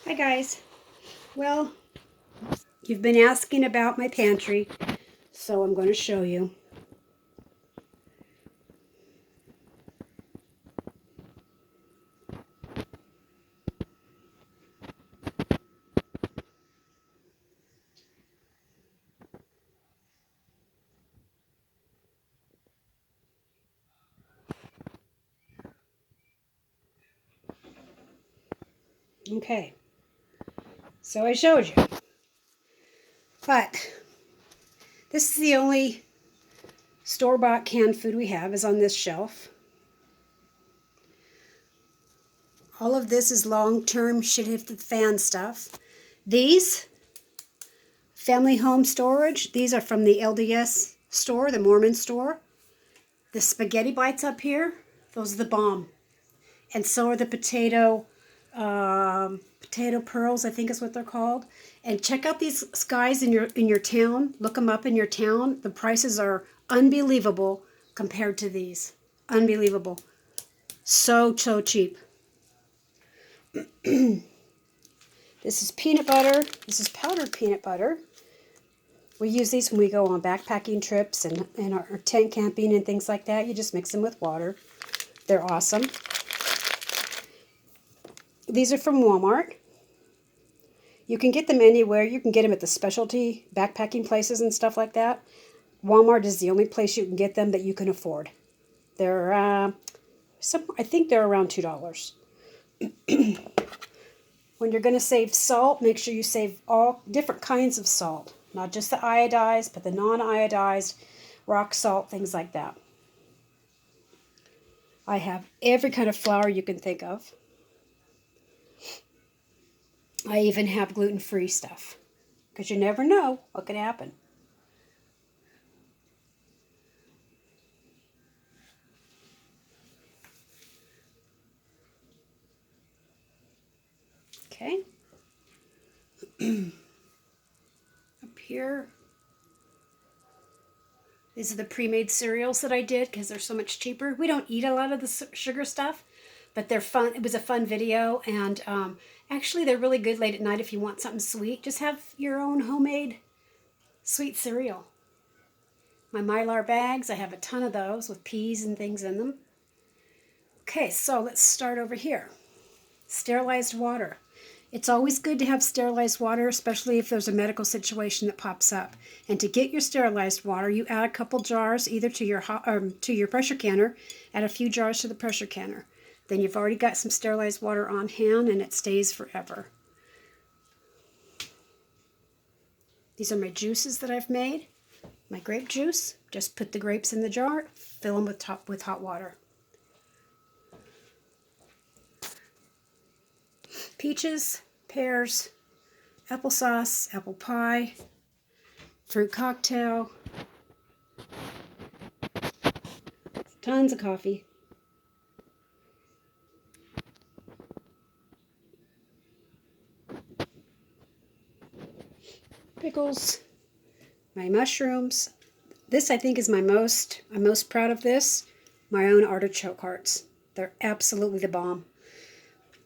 Hi guys. Well, you've been asking about my pantry, so I'm going to show you. Okay, so I showed you. But this is the only store-bought canned food we have is on this shelf. All of this is long-term should-hit-the-fan stuff. These, family home storage, these are from the LDS store, the Mormon store. The spaghetti bites up here, those are the bomb. And so are the potato pearls, I think is what they're called. And check out these guys in your town. Look them up in your town. The prices are unbelievable compared to these. Unbelievable. So cheap. This is peanut butter. This is powdered peanut butter. We use these when we go on backpacking trips and our tent camping and things like that. You just mix them with water. They're awesome. These are from Walmart. You can get them anywhere. You can get them at the specialty backpacking places and stuff like that. Walmart is the only place you can get them that you can afford. They're, I think they're around $2. When you're going to save salt, make sure you save all different kinds of salt. Not just the iodized, but the non-iodized, rock salt, things like that. I have every kind of flour you can think of. I even have gluten-free stuff, because you never know what could happen. Okay. Up here, these are the pre-made cereals that I did because they're so much cheaper. We don't eat a lot of the sugar stuff, but they're fun. It was a fun video, and actually they're really good late at night if you want something sweet. Just have your own homemade sweet cereal. My Mylar bags, I have a ton of those with peas and things in them. Okay, so let's start over here. Sterilized water. It's always good to have sterilized water, especially if there's a medical situation that pops up. And to get your sterilized water, you add a couple jars either to your pressure canner. Add a few jars to the pressure canner. Then you've already got some sterilized water on hand, and it stays forever. These are my juices that I've made. My grape juice. Just put the grapes in the jar, fill them with hot water. Peaches, pears, applesauce, apple pie, fruit cocktail, tons of coffee. Pickles, my mushrooms. This I think is I'm most proud of this, my own artichoke hearts. They're absolutely the bomb.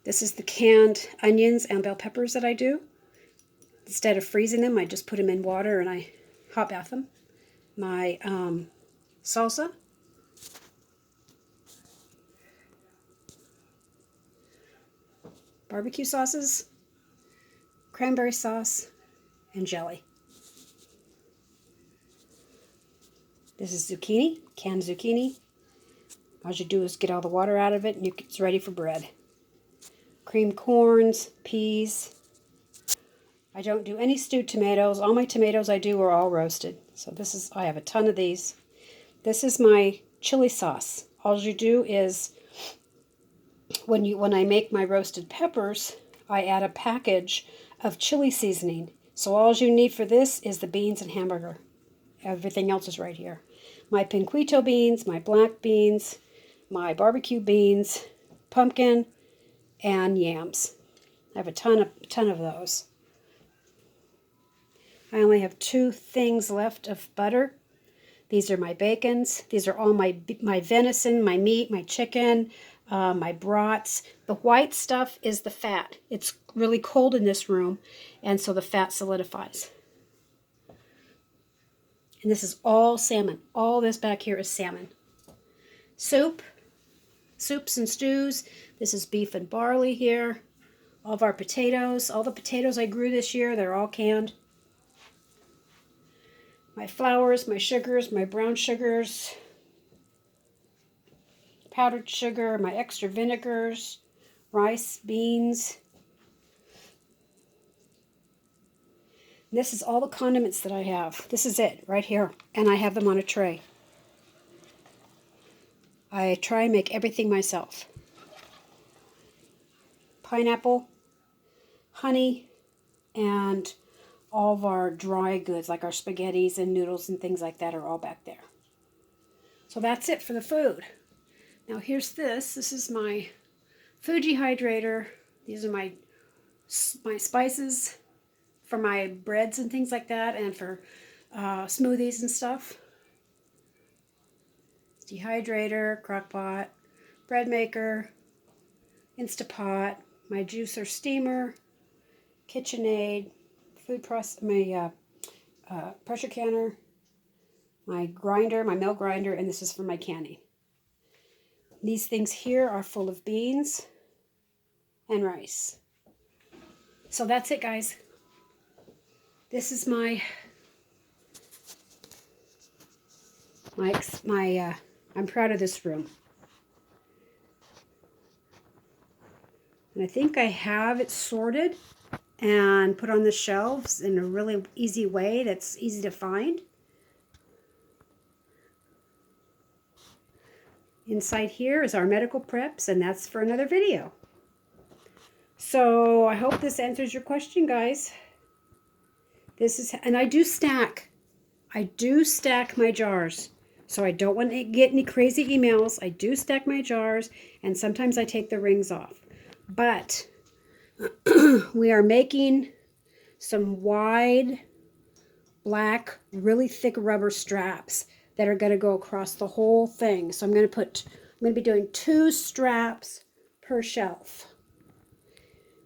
This is the canned onions and bell peppers that I do. Instead of freezing them, I just put them in water and I hot bath them. My salsa. Barbecue sauces, cranberry sauce, and jelly. This is zucchini, canned zucchini. All you do is get all the water out of it and it's ready for bread. Creamed corns, peas. I don't do any stewed tomatoes. All my tomatoes I do are all roasted. So I have a ton of these. This is my chili sauce. All you do is, when I make my roasted peppers, I add a package of chili seasoning. So all you need for this is the beans and hamburger. Everything else is right here. My pinquito beans, my black beans, my barbecue beans, pumpkin, and yams. I have a ton of those. I only have 2 things left of butter. These are my bacons. These are all my venison, my meat, my chicken, my brats. The white stuff is the fat. It's really cold in this room, and so the fat solidifies. And this is all salmon. All this back here is salmon. Soups and stews. This is beef and barley here. All of our potatoes. All the potatoes I grew this year, they're all canned. My flours, my sugars, my brown sugars, powdered sugar, my extra vinegars, rice, beans. And this is all the condiments that I have. This is it right here. And I have them on a tray. I try and make everything myself. Pineapple, honey, and all of our dry goods like our spaghettis and noodles and things like that are all back there. So that's it for the food. Now here's this. This is my food dehydrator. These are my spices for my breads and things like that, and for smoothies and stuff. Dehydrator, crock pot, bread maker, Instapot, my juicer steamer, KitchenAid, my pressure canner, my grinder, my milk grinder, and this is for my canning. These things here are full of beans and rice. So that's it, guys. This is I'm proud of this room. And I think I have it sorted and put on the shelves in a really easy way that's easy to find. Inside here is our medical preps, and that's for another video. So I hope this answers your question, guys. And I do stack my jars. So I don't want to get any crazy emails. I do stack my jars, and sometimes I take the rings off. But we are making some wide, black, really thick rubber straps that are going to go across the whole thing. So I'm going to be doing 2 straps per shelf.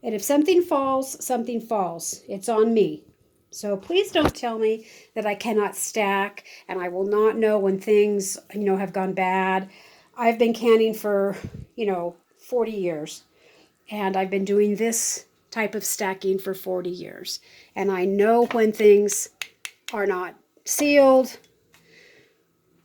And if something falls, something falls. It's on me. So please don't tell me that I cannot stack and I will not know when things, have gone bad. I've been canning for, 40 years. And I've been doing this type of stacking for 40 years. And I know when things are not sealed.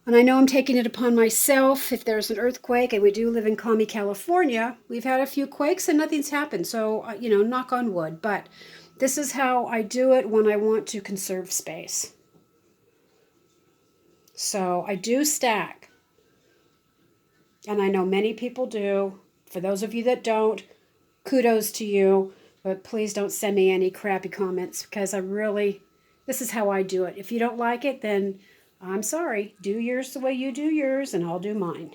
And I know I'm taking it upon myself if there's an earthquake, and we do live in Kami, California. We've had a few quakes and nothing's happened. So, knock on wood. But this is how I do it when I want to conserve space. So I do stack. And I know many people do. For those of you that don't, kudos to you. But please don't send me any crappy comments, because this is how I do it. If you don't like it, then I'm sorry. Do yours the way you do yours, and I'll do mine.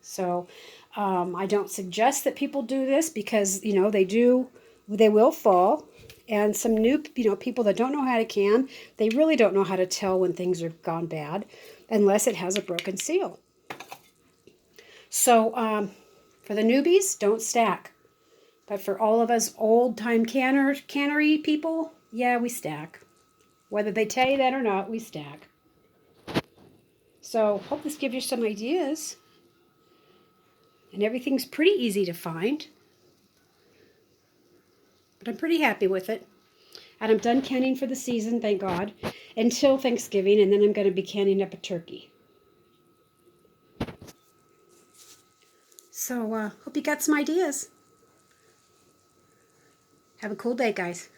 So I don't suggest that people do this, because, they will fall. And some new, people that don't know how to can, they really don't know how to tell when things are gone bad unless it has a broken seal. So for the newbies, don't stack. But for all of us old-time cannery people, yeah, we stack. Whether they tell you that or not, we stack. So hope this gives you some ideas. And everything's pretty easy to find. But I'm pretty happy with it. And I'm done canning for the season, thank God, until Thanksgiving, and then I'm going to be canning up a turkey. So hope you got some ideas. Have a cool day, guys.